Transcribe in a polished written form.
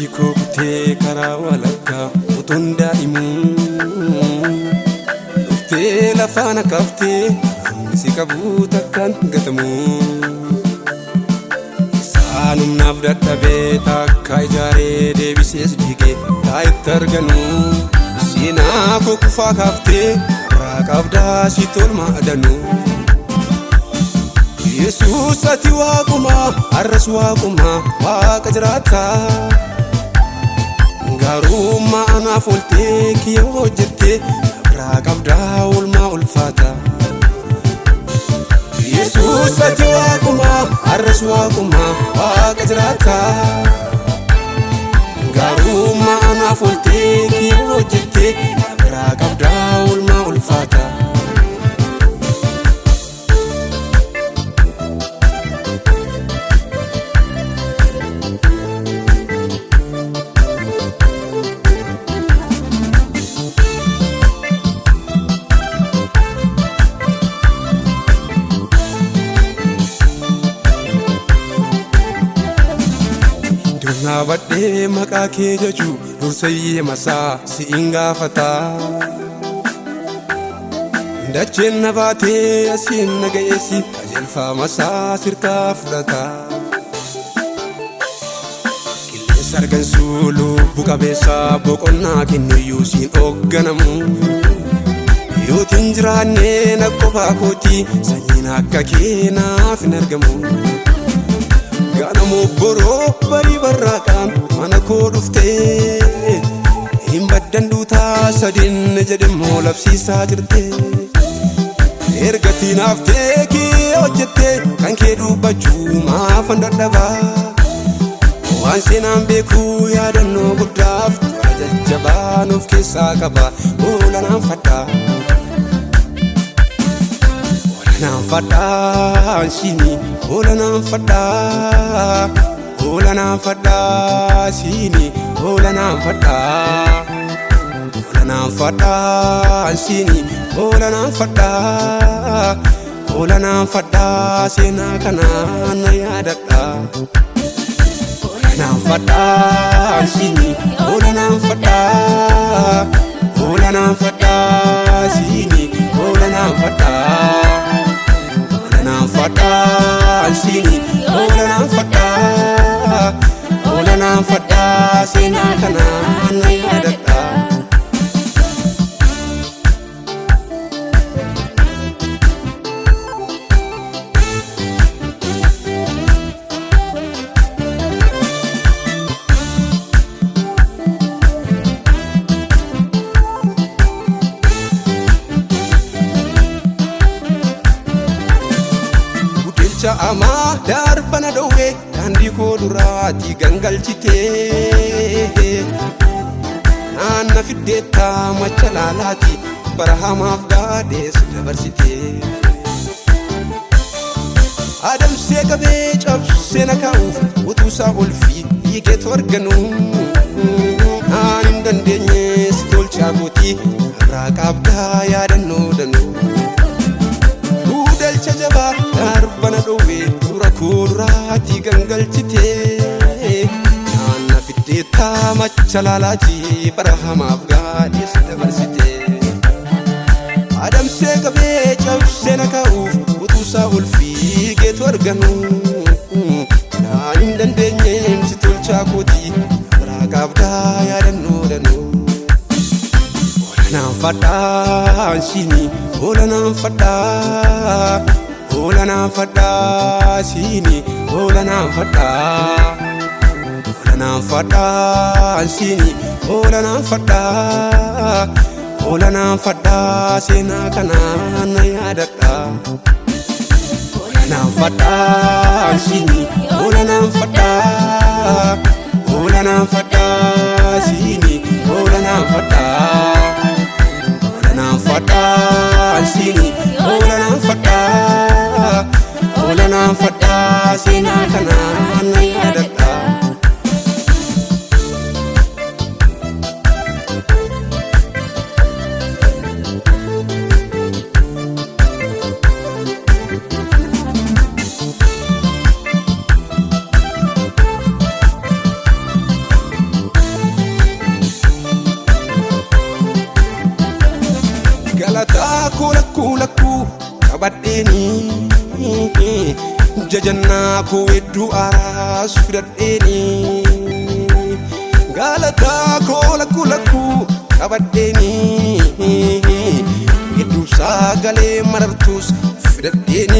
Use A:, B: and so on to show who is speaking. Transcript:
A: Abdiko kutee karaa walakkaa utuun daa'imuu dhuftee lafaana kaaftee si qabuu takkaan gatamuu saanumnaaf dadhabee takka ijaaree deebisees diigee taayitti arganuu siinaa koo kufaa kaaftee irraa qabdaa si tolma adanuu Yesuus ati waaquma arras waaquma waaqa jiraataa garummaa anaaf oltee kiyyoo hojjettee irraa qabdaa oolmaa ulfaata Yesuus ati waaquma arras waaquma waaqa jiraataa garummaa anaaf oltee kiyyoo hojjettee irraa qabdaa oolmaa ulfaata Naabadhee maqaa kee jaju dursayyee masaa si'in gaafataa dacheen na baatee asiin na ga'eessi qajeelfaa masaa sirkaa fudhataa qilleensa argansuu lubbu qabeessaa boqonnaa kennuyyuu siin hoogganamu yootiin jiraannee na qofaa kootii sanyiin akka kee naaf hin argamu Ganamoo boroo barii barraaqaan mana koo dhuftee hin baddan duutaa sadin jedhemoo labsiisaa jirtee ergatiin haftee kee hojjettee kan kee dubbachuu maafan dadhabaa waan seenaan beekuu yaadannoo guddaaf jajjabaan of keessaa qaba oolanaan fadhaa Oolanaan fadhaa siini oolanaan fadhaa oolanaan fadhaa siini oolanaan fadhaa oolanaan fadhaa siini oolanaan fadhaa oolanaan fadhaa seenaa kanaan na yaadadhaa oolanaan fadhaa siini oolanaan fadhaa oolanaan fadhaa siini oolanaan fadhaa Oolanaan fadhaa siini oolanaan fadhaa oolanaan fadhaa seenaa kanaan na yaadadhaa Amaa darbana dhowwee daandii koo duraatti gangalchitee naanna fiddeettaa macha laalaatti bara hamaaf gaadees dabarsitee adamsee qabee cabsee na kaa'uuf utuusaa olfii hiikeetu arganuu naan hin dandeenyees tolchaa gootii irraa qabdaa yaadannoo danuu Dalcha jabaa darbana dhowwee dura koo duraatti gangalchitee naanna fiddeettaa macha laalaatti bara hamaaf gaadees dabarsitee adamsee qabee cabsee na kaa'uuf utuusaa olfii hiikeetu arganuu naan hin dandeenyeem si tolchaa kootii irraa qabdaa yaadannoo danuu Oolanaan fadhaa siini oolanaan fadhaa oolanaan fadhaa siini oolanaan fadhaa oolanaan fadhaa siini oolanaan fadhaa oolanaan fadhaa seenaa kanaan na yaadadhaa oolanaan fadhaa siini oolanaan fadhaa oolanaan fadhaa siini oolanaan fadhaa Oolanaan fadhaa siini oolanaan fadhaa oolanaan fadhaa seenaa kanaan na yaadadhaa lakkuu qabadheeni jajannaa koo hedduu aaraas fudhadheeni galataa koo lakkuu qabadheeni hedduu sagalee marartuus fudhadheeni